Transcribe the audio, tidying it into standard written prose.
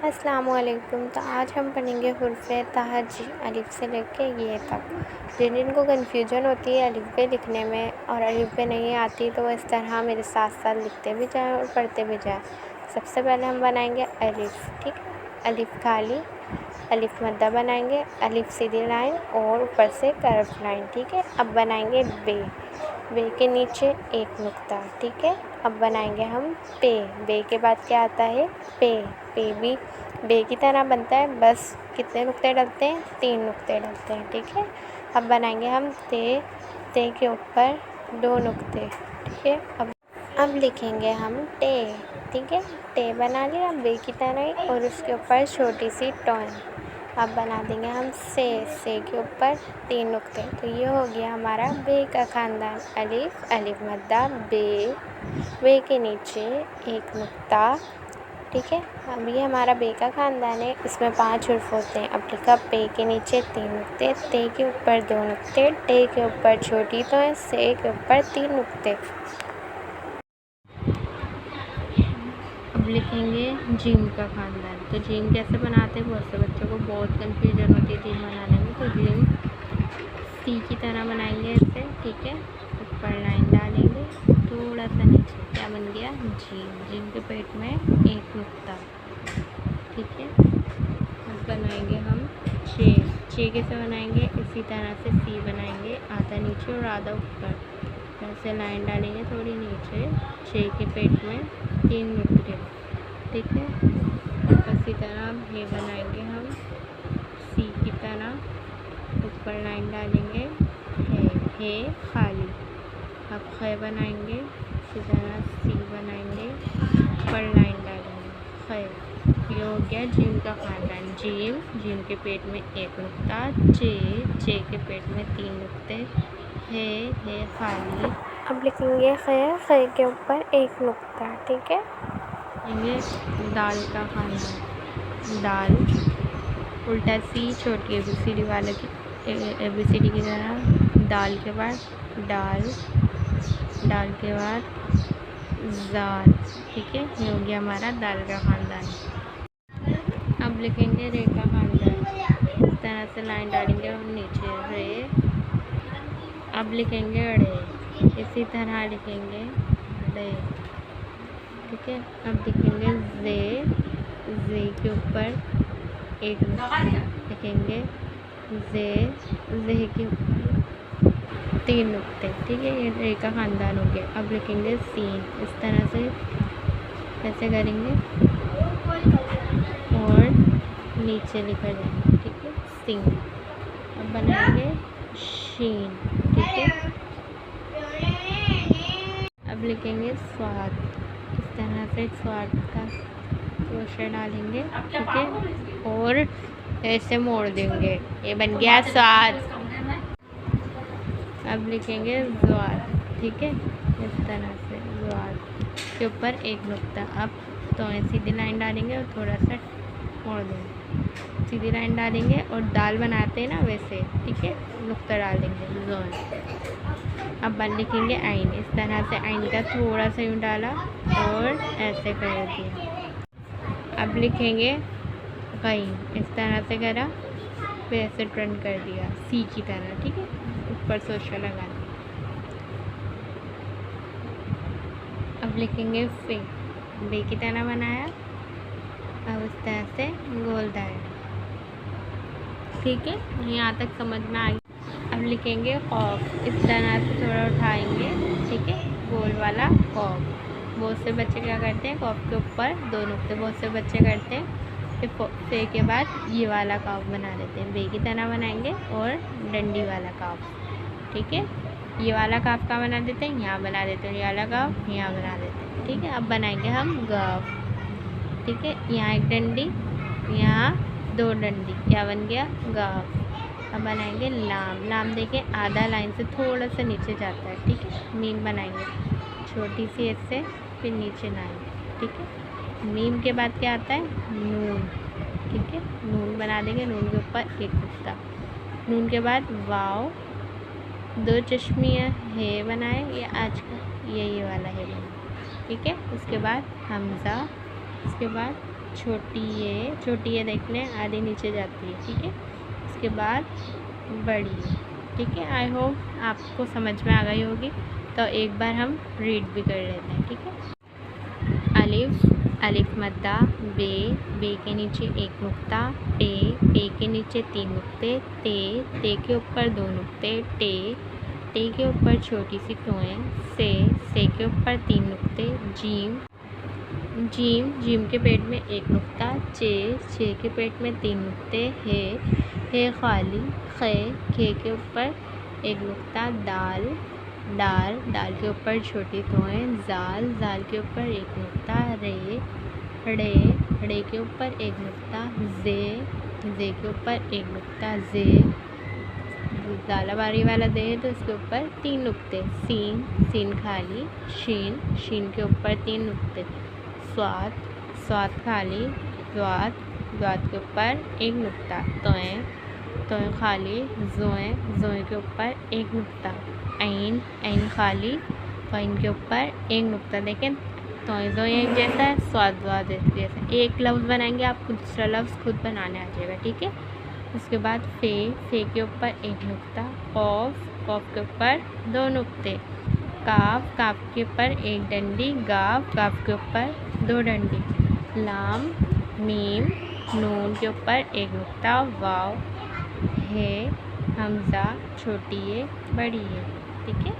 अस्सलामुअलैकुम। तो आज हम पढ़ेंगे हुर्फ़े तहजी अलिफ़ से लेके ये तक। जिनको कन्फ्यूजन होती है अलिफ़ बे लिखने में और अलिफ़ बे नहीं आती तो वो इस तरह मेरे साथ साथ लिखते भी जाएं और पढ़ते भी जाएं। सबसे पहले हम बनाएंगे अलिफ़, ठीक है। अलिफ़ खाली, अलिफ़ मद्दा बनाएंगे, अलिफ़ सीधी लाइन और ऊपर से कर्व लाइन, ठीक है। अब बनाएंगे बे, बे के नीचे एक नुक्ता, ठीक है। अब बनाएंगे हम पे, बे के बाद क्या आता है पे, पे भी बे की तरह बनता है, बस कितने नुक्ते डलते हैं, 3 नुक्ते डलते हैं, ठीक है। अब बनाएंगे हम ते, ते के ऊपर 2 नुक्ते, ठीक है। अब लिखेंगे हम टे, ठीक है। टे बना लिया बे की तरह और उसके ऊपर छोटी सी टॉइन। अब बना देंगे हम से के ऊपर 3 नुक्ते। तो ये हो गया हमारा बे का ख़ानदान। अलिफ़, अलिफ़ मद्दा, बे, बे के नीचे एक नुक्ता, ठीक है। अब ये हमारा बे का ख़ानदान है, इसमें 5 हुर्फ होते हैं। अब लिखा पे के नीचे 3 नुक्ते, ते के ऊपर 2 नुक्ते, टे के ऊपर छोटी टॉइन, से के ऊपर 3 नुक्ते। अब लिखेंगे जीम का ख़ानदान। तो जीम कैसे बनाते हैं, बहुत से बच्चों को बहुत कन्फ्यूजन होती है जीम बनाने में। तो जीम सी की तरह बनाएंगे ऐसे, ठीक है। ऊपर लाइन डालेंगे, थोड़ा सा नीचे, क्या बन गया जीम, जीम के पेट में एक नुक्ता, ठीक है। अब बनाएंगे हम छे, छे कैसे बनाएंगे, इसी तरह से सी बनाएंगे, आधा नीचे और आधा ऊपर, ऐसे लाइन डालेंगे थोड़ी नीचे, छे के पेट में 3 नुक्ते, ठीक है। इसी तरह ये बनाएंगे हम सी की तरह, ऊपर लाइन डालेंगे, है खाली। अब ख बनाएंगे, इसी तरह सी बनाएंगे, ऊपर लाइन डालेंगे, ख। ये हो गया जीम का ख़ानदान। जीम, जीम के पेट में एक नुक्ता, चे के पेट में 3 नुक्ते, है खाली। अब लिखेंगे ख के ऊपर एक नुक्ता, ठीक है। ये दाल का ख़ानदान। दाल, उल्टा सी, छोटी ABCD वाले की ABCD की तरह, दाल के बाद डाल, डाल के बाद ज़ाल, ठीक है। ये हो गया हमारा दाल का ख़ानदान। अब लिखेंगे रे का ख़ानदान। इस तरह से लाइन डालेंगे और नीचे रे। अब लिखेंगे रे, इसी तरह लिखेंगे रे, ठीक है। अब लिखेंगे जे के ऊपर एक लिखेंगे, जे के 3 नुक्ते, ठीक है। ये रे का ख़ानदान हो गया। अब लिखेंगे सीन, इस तरह से ऐसे करेंगे और नीचे लिखा जाएगा, ठीक है, सीन। अब बनाएंगे शीन, ठीक है। अब लिखेंगे स्वाद, इस तरह से स्वाद का क्रोशा डालेंगे, ठीक है, और ऐसे मोड़ देंगे, ये बन गया स्वाद। अब लिखेंगे ज़्वाद, ठीक है, इस तरह से ज़्वाद के ऊपर एक नुक्ता। अब तो सीधी लाइन डालेंगे और थोड़ा सा मोड़ देंगे, सीधी लाइन डालेंगे और दाल बनाते हैं ना वैसे, ठीक है, नुक्ता डालेंगे ज़ोन। अब लिखेंगे आइन, इस तरह से आइन का थोड़ा सा यूँ डाला और ऐसे कर दिया। अब लिखेंगे गई, इस तरह से करा, फिर ऐसे टर्न कर दिया सी की तरह, ठीक है, ऊपर सोशा लगा दिया। अब लिखेंगे फे, बे की तरह बनाया, अब इस तरह से गोल दायरा, ठीक है। यहाँ तक समझ में आ गया। अब लिखेंगे खौफ, इस तरह से थोड़ा उठाएंगे, ठीक है, गोल वाला खौफ। बहुत से बच्चे क्या करते हैं, खौफ के ऊपर 2 नुक्ते, बहुत से बच्चे करते हैं फिर फे के बाद ये वाला काफ बना देते हैं, बे की तरह बनाएंगे और डंडी वाला काफ, ठीक है। ये वाला काफ का बना देते हैं, यहाँ बना देते हैं, ये वाला काफ यहाँ बना देते हैं, ठीक है। अब बनाएंगे हम गाफ, ठीक है, यहाँ एक डंडी, यहाँ 2 डंडी, क्या बन गया गाफ। अब बनाएंगे लाम, लाम देखिए आधा लाइन से थोड़ा सा नीचे जाता है, ठीक है। मीम बनाएंगे छोटी सी ऐसे, फिर नीचे लाइन, ठीक है। मीम के बाद क्या आता है नून, ठीक है, नून बना देंगे, नून के ऊपर एक नुक्ता, नून के बाद वाव, 2 चश्मिया है बनाए, ये आज का ये वाला है बना, ठीक है। उसके बाद हमज़ा, उसके बाद छोटी ये देखने आधी नीचे जाती है, ठीक है। उसके बाद बड़ी ये, ठीक है। आई होप आपको समझ में आ गई होगी। तो एक बार हम रीड भी कर लेते हैं, ठीक है। अलिफ मद्दा, बे के नीचे एक नुक्ता, पे के नीचे 3 नुक्ते, ते के ऊपर 2 नुक्ते, टे के ऊपर छोटी सी टोएं, से के ऊपर 3 नुक्ते, जीम के पेट में एक नुक्ता, चे के पेट में 3 नुक्ते, हे खाली, खे के ऊपर एक नुक्ता, दाल के ऊपर छोटी टोएं, जाल के ऊपर एक नुक्ता, रे के ऊपर एक नुक्ता, जे के ऊपर एक नुक्ता, ज़ाला बारी वाला दे है तो इसके ऊपर 3 नुक्ते, सीन खाली, शीन के ऊपर 3 नुक्ते, स्वाद खाली, द्वात के ऊपर एक नुक्ता, तोएं खाली, जोए के ऊपर एक नुक्ता, ऐन खाली, ऐन के ऊपर एक नुक्ता। देखें तो एक जैसा है, स्वाद जैसा। एक लफ्ज़ बनाएंगे, आपको दूसरा लफ्ज़ खुद बनाने आ जाएगा, ठीक है। उसके बाद फे के ऊपर एक नुक्ता, कॉफ के ऊपर 2 नुक्ते, काफ के ऊपर एक डंडी, गाफ के ऊपर 2 डंडी, लाम मीम नून के ऊपर एक नुक्ता, वाव है हमज़ा छोटी है बड़ी है, ठीक है।